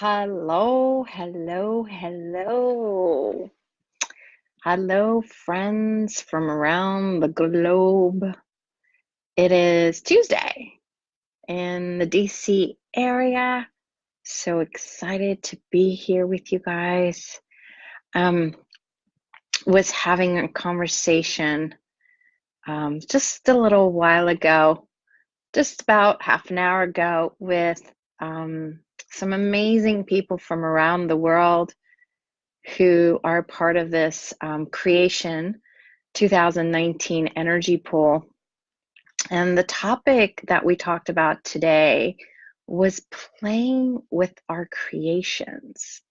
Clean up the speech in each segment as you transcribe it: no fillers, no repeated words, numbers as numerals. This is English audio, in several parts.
Hello, hello, hello. Hello, friends from around the globe. It is Tuesday in the DC area. So excited to be here with you guys. Um, was having a conversation just a little while ago, just about half an hour ago, with some amazing people from around the world who are part of this Creation 2019 energy pool. And the topic that we talked about today was playing with our creations.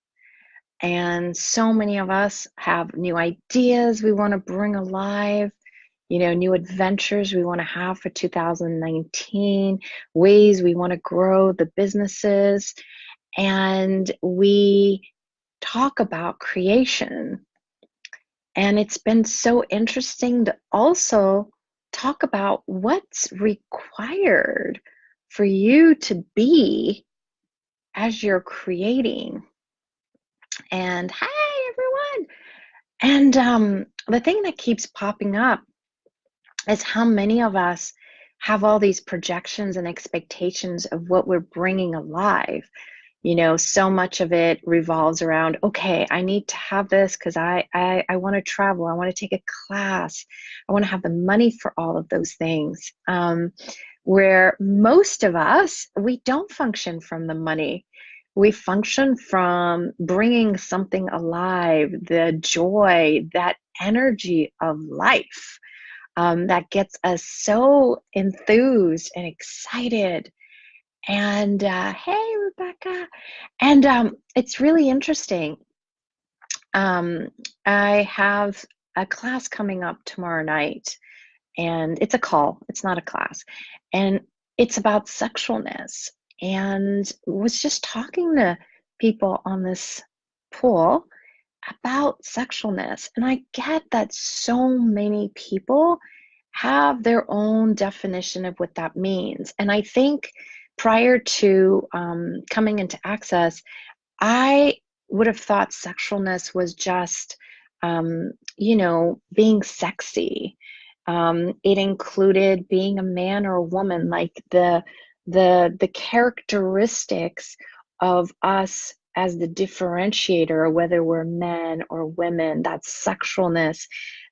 And so many of us have new ideas we want to bring alive, new adventures we want to have for 2019, ways we want to grow the businesses. And we talk about creation. And it's been so interesting to also talk about what's required for you to be as you're creating. And hi, everyone. And the thing that keeps popping up is how many of us have all these projections and expectations of what we're bringing alive. So much of it revolves around, okay, I need to have this because I want to travel. I want to take a class. I want to have the money for all of those things. Where most of us, we don't function from the money. We function from bringing something alive, the joy, that energy of life that gets us so enthused and excited. And hey, Rebecca. And it's really interesting. I have a class coming up tomorrow night, and it's a call, it's not a class. And it's about sexualness. And was just talking to people on this pool about sexualness. And I get that so many people have their own definition of what that means. And I think prior to coming into Access, I would have thought sexualness was just, being sexy. It included being a man or a woman, like the characteristics of us as the differentiator, whether we're men or women, that sexualness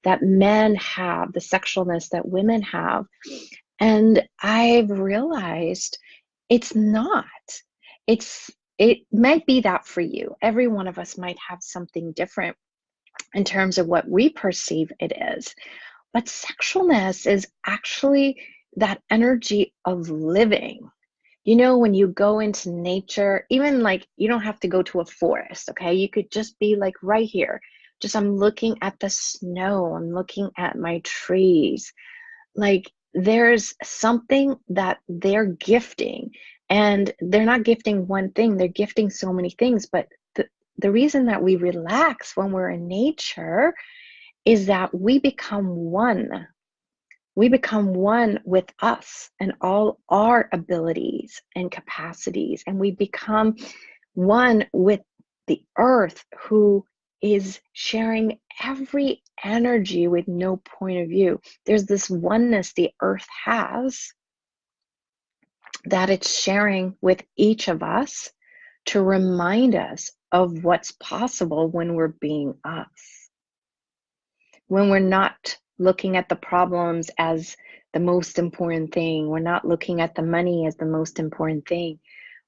that men have, the sexualness that women have. And I've realized it's not. It might be that for you. Every one of us might have something different in terms of what we perceive it is. But sexualness is actually that energy of living. When you go into nature, even like you don't have to go to a forest, okay? You could just be like right here. Just I'm looking at the snow, I'm looking at my trees. Like there's something that they're gifting, and they're not gifting one thing, they're gifting so many things. But the reason that we relax when we're in nature is that we become one. We become one with us and all our abilities and capacities. And we become one with the earth, who is sharing every energy with no point of view. There's this oneness the earth has that it's sharing with each of us to remind us of what's possible when we're being us. When we're not looking at the problems as the most important thing, we're not looking at the money as the most important thing,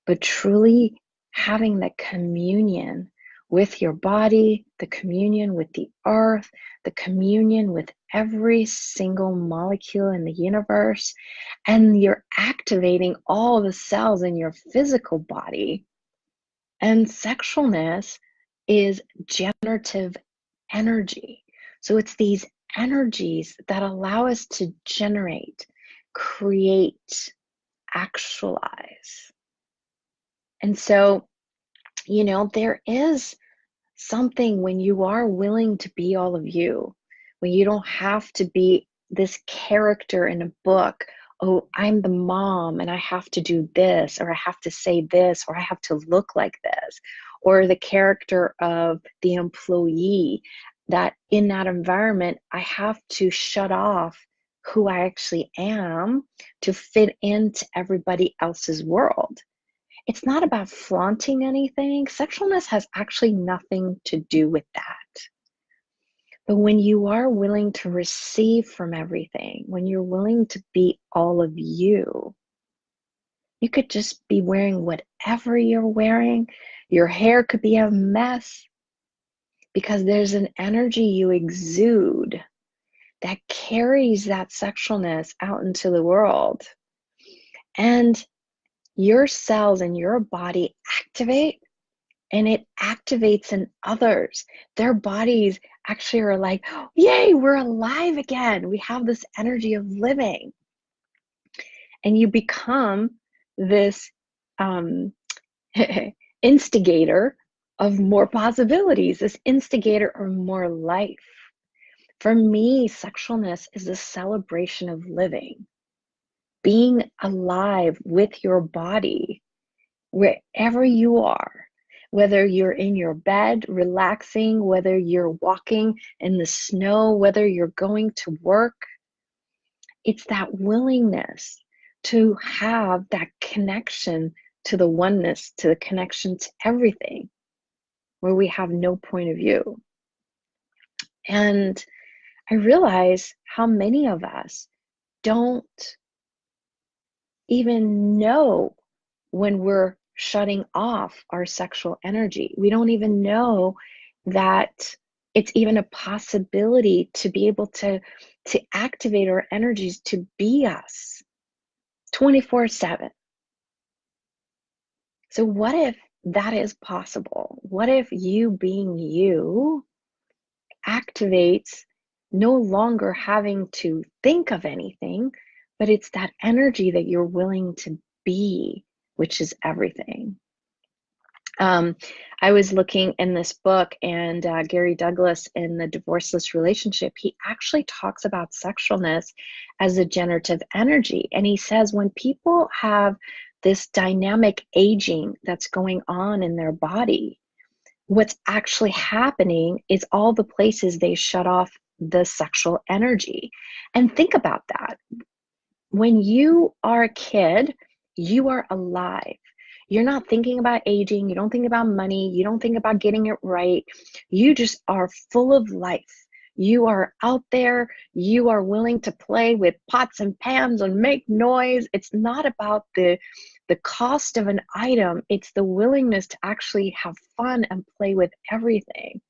but truly having that communion with your body, the communion with the earth, the communion with every single molecule in the universe, and you're activating all the cells in your physical body. And sexualness is generative energy. So it's these energies that allow us to generate, create, actualize. And so, there is something when you are willing to be all of you, when you don't have to be this character in a book oh, I'm the mom and I have to do this, or I have to say this, or I have to look like this, or the character of the employee, that in that environment, I have to shut off who I actually am to fit into everybody else's world. It's not about flaunting anything. Sexualness has actually nothing to do with that. But when you are willing to receive from everything, when you're willing to be all of you could just be wearing whatever you're wearing. Your hair could be a mess because there's an energy you exude that carries that sexualness out into the world. And your cells in your body activate, and it activates in others. Their bodies actually are like, yay, we're alive again. We have this energy of living. And you become this instigator of more possibilities, this instigator of more life. For me, sexualness is a celebration of living, being alive with your body, wherever you are, whether you're in your bed relaxing, whether you're walking in the snow, whether you're going to work. It's that willingness to have that connection to the oneness, to the connection to everything, where we have no point of view. And I realize how many of us don't even know when we're shutting off our sexual energy. We don't even know that it's even a possibility to be able to activate our energies to be us 24/7. So what if that is possible? What if you being you activates no longer having to think of anything, but it's that energy that you're willing to be, which is everything. Um, I was looking in this book, and Gary Douglas, in The Divorceless Relationship, he actually talks about sexualness as a generative energy. And he says when people have this dynamic aging that's going on in their body, what's actually happening is all the places they shut off the sexual energy. And think about that. When you are a kid, you are alive. You're not thinking about aging. You don't think about money. You don't think about getting it right. You just are full of life. You are out there. You are willing to play with pots and pans and make noise. It's not about the cost of an item. It's the willingness to actually have fun and play with everything.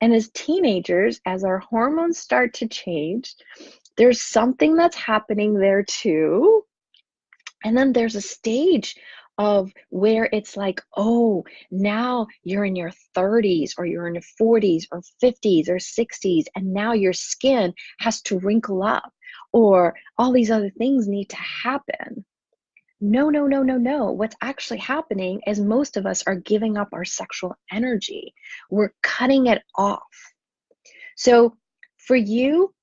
And as teenagers, as our hormones start to change, there's something that's happening there too. And then there's a stage of where it's like, oh, now you're in your 30s, or you're in your 40s or 50s or 60s, and now your skin has to wrinkle up, or all these other things need to happen. No, no, no, no, no. What's actually happening is most of us are giving up our sexual energy. We're cutting it off. So for you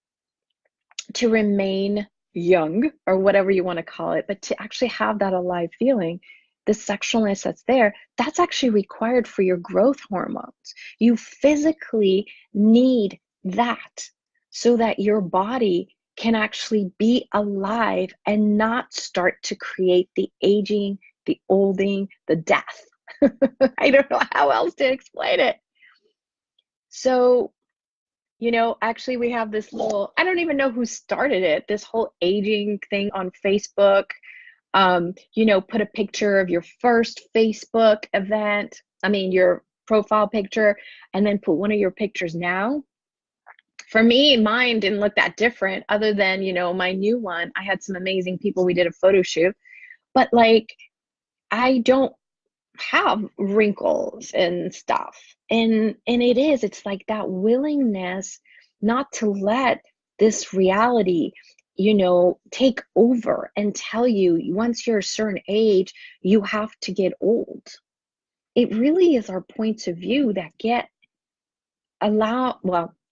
to remain young, or whatever you want to call it, but to actually have that alive feeling, the sexualness that's there, that's actually required for your growth hormones. You physically need that so that your body can actually be alive and not start to create the aging, the olding, the death. I don't know how else to explain it. So, actually we have this little, I don't even know who started it, this whole aging thing on Facebook. Put a picture of your first Facebook event, your profile picture, and then put one of your pictures now. For me, mine didn't look that different, other than, my new one. I had some amazing people. We did a photo shoot, but like, I don't have wrinkles and stuff. And it's like that willingness not to let this reality, take over and tell you once you're a certain age, you have to get old. It really is our points of view that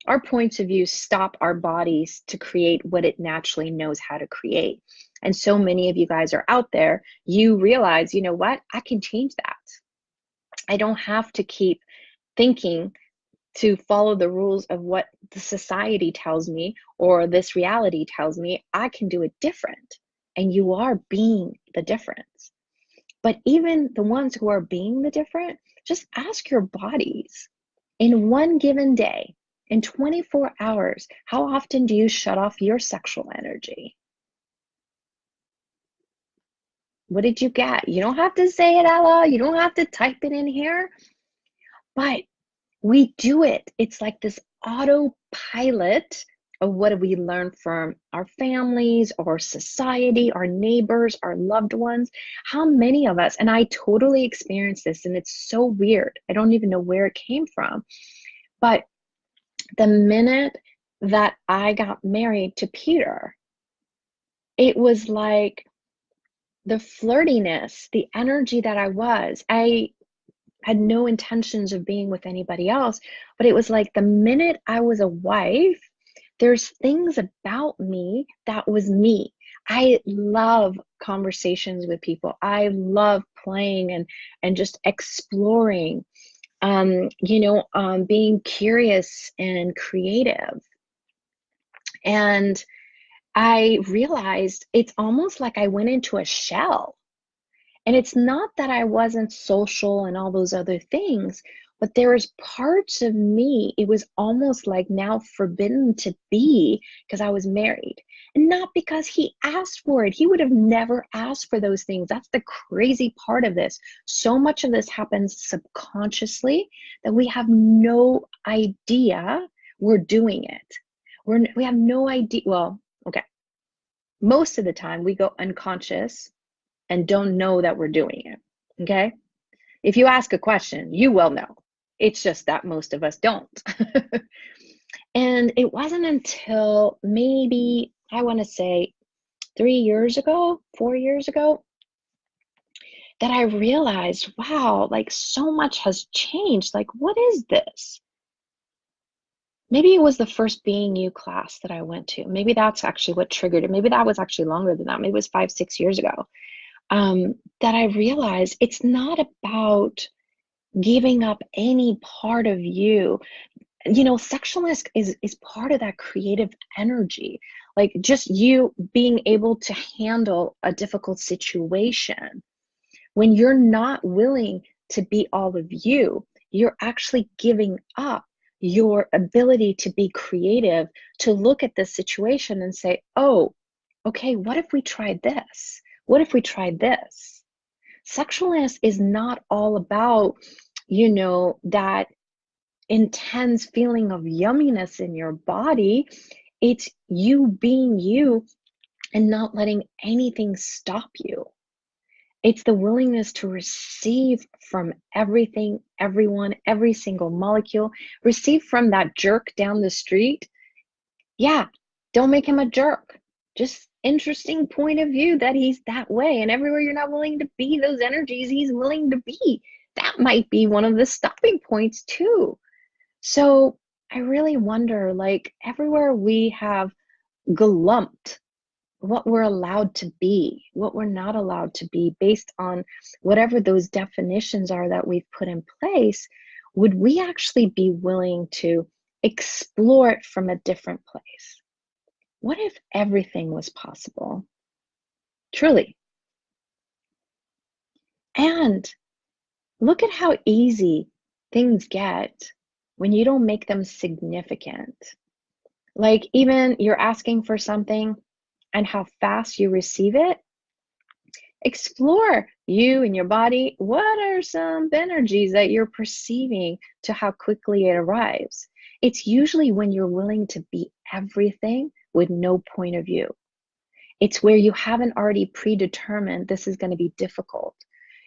Our points of view stop our bodies to create what it naturally knows how to create. And so many of you guys are out there, you realize, you know what? I can change that. I don't have to keep thinking to follow the rules of what the society tells me or this reality tells me. I can do it different. And you are being the difference. But even the ones who are being the different, just ask your bodies in one given day, in 24 hours, how often do you shut off your sexual energy? What did you get? You don't have to say it out loud. You don't have to type it in here, but we do it. It's like this autopilot of what we learn from our families, our society, our neighbors, our loved ones. How many of us, and I totally experienced this, and it's so weird. I don't even know where it came from. But the minute that I got married to Peter, it was like the flirtiness, the energy that I had no intentions of being with anybody else, but it was like the minute I was a wife, there's things about me that was me. I love conversations with people. I love playing and just exploring, being curious and creative. And I realized it's almost like I went into a shell. And it's not that I wasn't social and all those other things, but there was parts of me, it was almost like now forbidden to be because I was married. And not because he asked for it. He would have never asked for those things. That's the crazy part of this. So much of this happens subconsciously that we have no idea we're doing it. We have no idea. Well, okay. Most of the time we go unconscious and don't know that we're doing it. Okay. If you ask a question, you will know. It's just that most of us don't. And it wasn't until maybe, I want to say 3 years ago, 4 years ago, that I realized, wow, like so much has changed. Like, what is this? Maybe it was the first Being You class that I went to. Maybe that's actually what triggered it. Maybe that was actually longer than that. Maybe it was 5, 6 years ago. That I realized it's not about giving up any part of you. Sexualness is part of that creative energy. Like just you being able to handle a difficult situation. When you're not willing to be all of you, you're actually giving up your ability to be creative, to look at this situation and say, oh, okay, what if we tried this? What if we tried this? Sexualness is not all about, that intense feeling of yumminess in your body. It's you being you and not letting anything stop you. It's the willingness to receive from everything, everyone, every single molecule. Receive from that jerk down the street. Yeah, don't make him a jerk. Just interesting point of view that he's that way. And everywhere you're not willing to be those energies he's willing to be. That might be one of the stopping points too. So I really wonder, like, everywhere we have glumped what we're allowed to be, what we're not allowed to be, based on whatever those definitions are that we've put in place, would we actually be willing to explore it from a different place? What if everything was possible? Truly. And look at how easy things get when you don't make them significant. Like, even you're asking for something and how fast you receive it. Explore you and your body. What are some energies that you're perceiving to how quickly it arrives? It's usually when you're willing to be everything with no point of view. It's where you haven't already predetermined this is going to be difficult.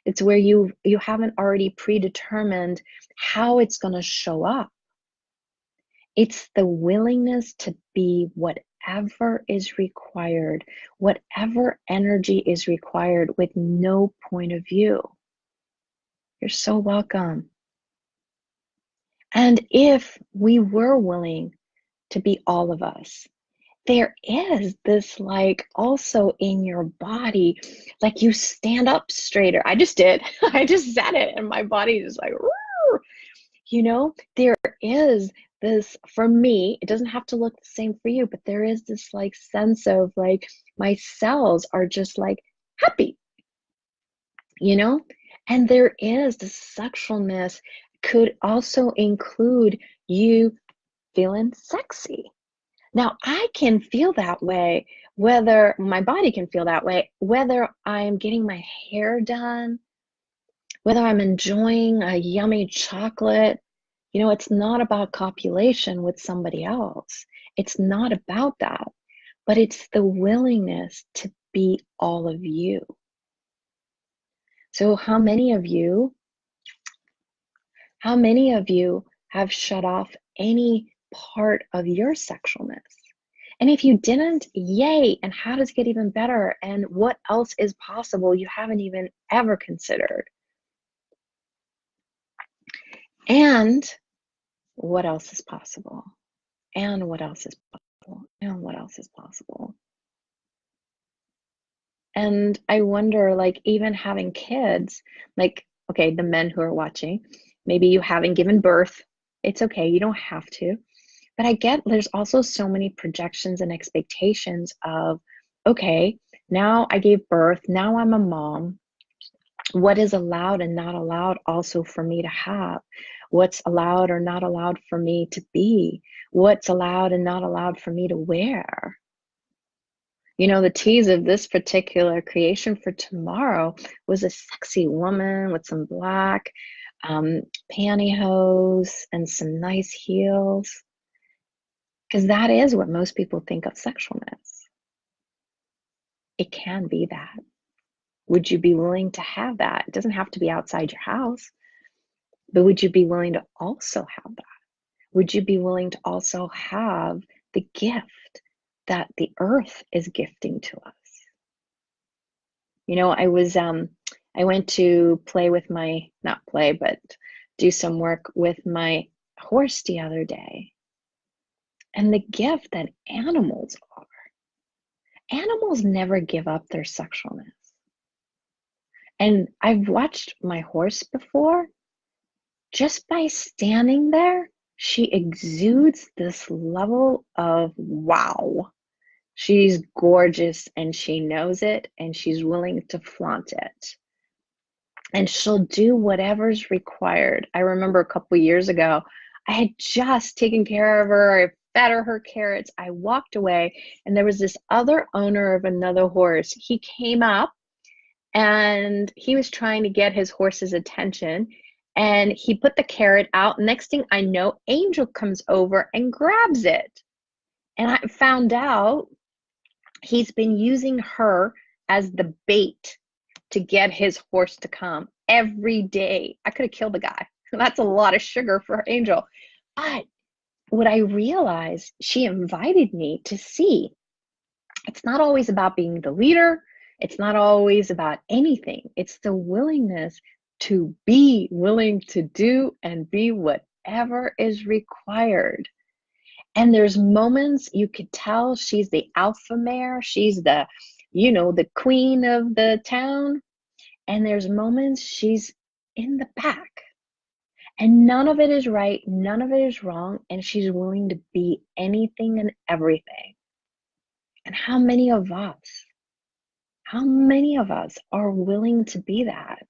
It's where you haven't already predetermined how it's going to show up. It's the willingness to be whatever is required, whatever energy is required with no point of view. You're so welcome. And if we were willing to be all of us. There is this like also in your body, like you stand up straighter. I just did. I just said it and my body is like, "Woo!" There is this, for me, it doesn't have to look the same for you, but there is this like sense of like my cells are just like happy, you know? And there is the sexualness could also include you feeling sexy. Now, I can feel that way, whether my body can feel that way, whether I'm getting my hair done, whether I'm enjoying a yummy chocolate. It's not about copulation with somebody else. It's not about that, but it's the willingness to be all of you. So how many of you have shut off any part of your sexualness? And if you didn't, yay, and how does it get even better? And what else is possible you haven't even ever considered? And what else is possible? And what else is possible? And what else is possible? And I wonder, like, even having kids, like, okay, the men who are watching, maybe you haven't given birth. It's okay, you don't have to. But I get there's also so many projections and expectations of, okay, now I gave birth, now I'm a mom. What is allowed and not allowed also for me to have? What's allowed or not allowed for me to be? What's allowed and not allowed for me to wear? The tease of this particular creation for tomorrow was a sexy woman with some black pantyhose and some nice heels. Because that is what most people think of sexualness. It can be that. Would you be willing to have that? It doesn't have to be outside your house, but would you be willing to also have that? Would you be willing to also have the gift that the earth is gifting to us? I went to play with not play, but do some work with my horse the other day. And the gift that animals are. Animals never give up their sexualness. And I've watched my horse before. Just by standing there, she exudes this level of wow. She's gorgeous and she knows it and she's willing to flaunt it. And she'll do whatever's required. I remember a couple years ago, I had just taken care of her. I fed her carrots. I walked away and there was this other owner of another horse. He came up and he was trying to get his horse's attention and he put the carrot out. Next thing I know, Angel comes over and grabs it. And I found out he's been using her as the bait to get his horse to come every day. I could have killed the guy. That's a lot of sugar for Angel. But what I realized, she invited me to see. It's not always about being the leader. It's not always about anything. It's the willingness to be willing to do and be whatever is required. And there's moments you could tell she's the alpha mare. She's the queen of the town. And there's moments she's in the back. And none of it is right. None of it is wrong. And she's willing to be anything and everything. And how many of us are willing to be that?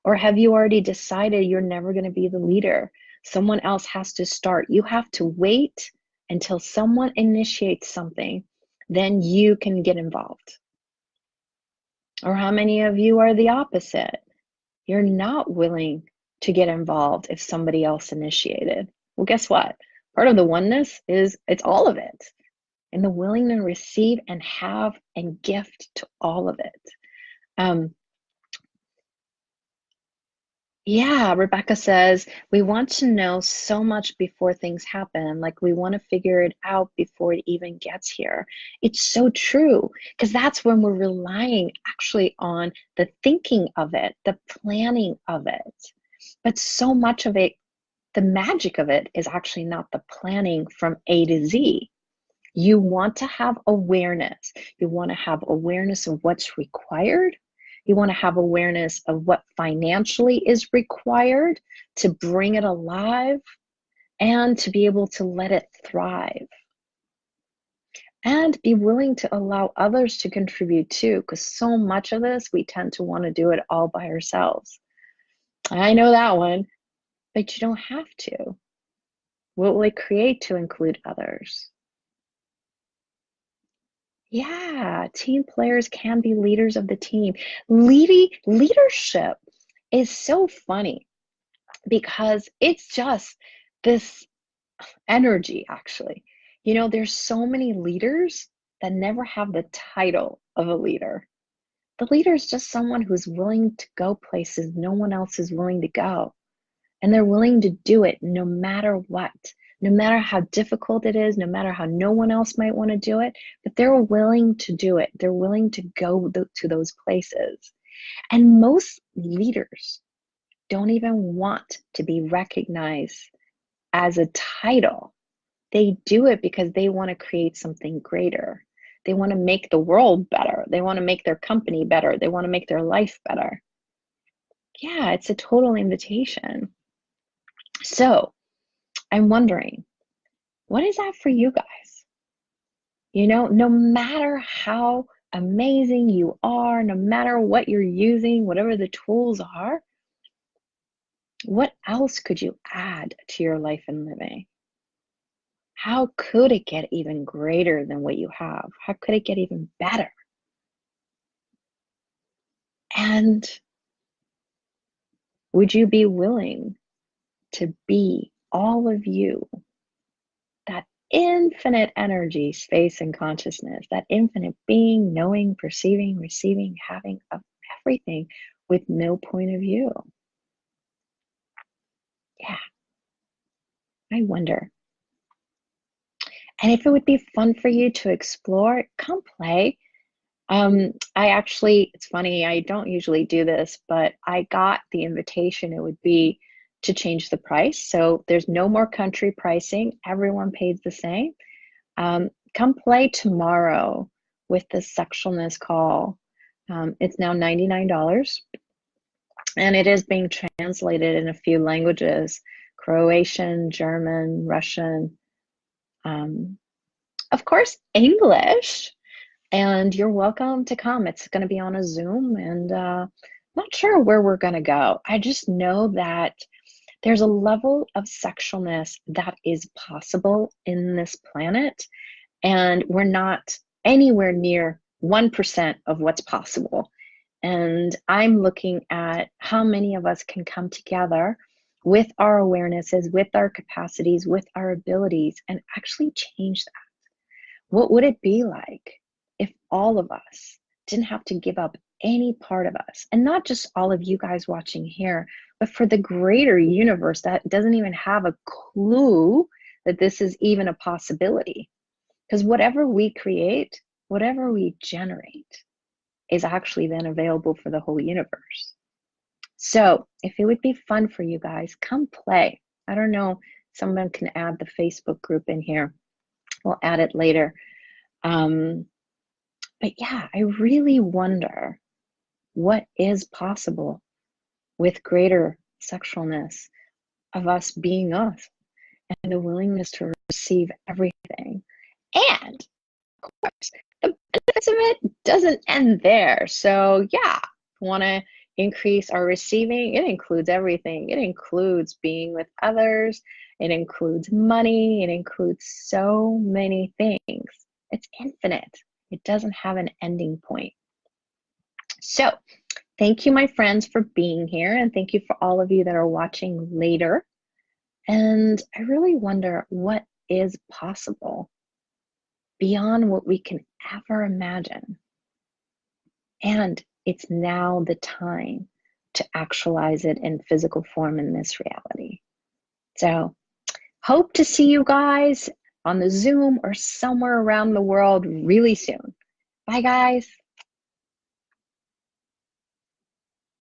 Or have you already decided you're never going to be the leader? Someone else has to start. You have to wait until someone initiates something, then you can get involved. Or how many of you are the opposite? You're not willing to get involved if somebody else initiated. Well, guess what? Part of the oneness is it's all of it. And the willing to receive and have and gift to all of it. Yeah, Rebecca says, we want to know so much before things happen. Like we want to figure it out before it even gets here. It's so true, because that's when we're relying actually on the thinking of it, the planning of it. But so much of it the magic of it is actually not the planning from A to Z. You want to have awareness. You want to have awareness of what's required. You want to have awareness of what financially is required to bring it alive and to be able to let it thrive. And be willing to allow others to contribute too, because so much of this, we tend to want to do it all by ourselves. I know that one, but you don't have to. What will it create to include others? Yeah, team players can be leaders of the team. Leadership is so funny because it's just this energy, actually. There's so many leaders that never have the title of a leader. The leader is just someone who's willing to go places no one else is willing to go. And they're willing to do it no matter what, no matter how difficult it is, no matter how no one else might want to do it, but they're willing to do it. They're willing to go to those places. And most leaders don't even want to be recognized as a title. They do it because they want to create something greater. They want to make the world better. They want to make their company better. They want to make their life better. Yeah, it's a total invitation. So I'm wondering, what is that for you guys? No matter how amazing you are, no matter what you're using, whatever the tools are, what else could you add to your life and living? How could it get even greater than what you have? How could it get even better? And would you be willing to be all of you, that infinite energy, space, and consciousness, that infinite being, knowing, perceiving, receiving, having of everything with no point of view? Yeah, I wonder. And if it would be fun for you to explore, come play. It's funny, I don't usually do this, but I got the invitation. It would be to change the price. So there's no more country pricing. Everyone pays the same. Come play tomorrow with the sexualness call. It's now $99 and it is being translated in a few languages: Croatian, German, Russian, of course, English. And you're welcome to come. It's going to be on a Zoom, and not sure where we're going to go. I just know that there's a level of sexualness that is possible in this planet, and we're not anywhere near 1% of what's possible. And I'm looking at how many of us can come together with our awarenesses, with our capacities, with our abilities, and actually change that. What would it be like if all of us didn't have to give up any part of us? And not just all of you guys watching here, but for the greater universe that doesn't even have a clue that this is even a possibility. Because whatever we create, whatever we generate, is actually then available for the whole universe. So if it would be fun for you guys, come play. I don't know, someone can add the Facebook group in here. We'll add it later. But yeah, I really wonder what is possible with greater sexualness of us being us and the willingness to receive everything. And of course, the benefits of it doesn't end there. So yeah, want to increase our receiving, it includes everything. It includes being with others. It includes money. It includes so many things. It's infinite. It doesn't have an ending point. So thank you, my friends, for being here. And thank you for all of you that are watching later. And I really wonder what is possible beyond what we can ever imagine. And it's now the time to actualize it in physical form in this reality. So hope to see you guys on the Zoom or somewhere around the world really soon. Bye, guys.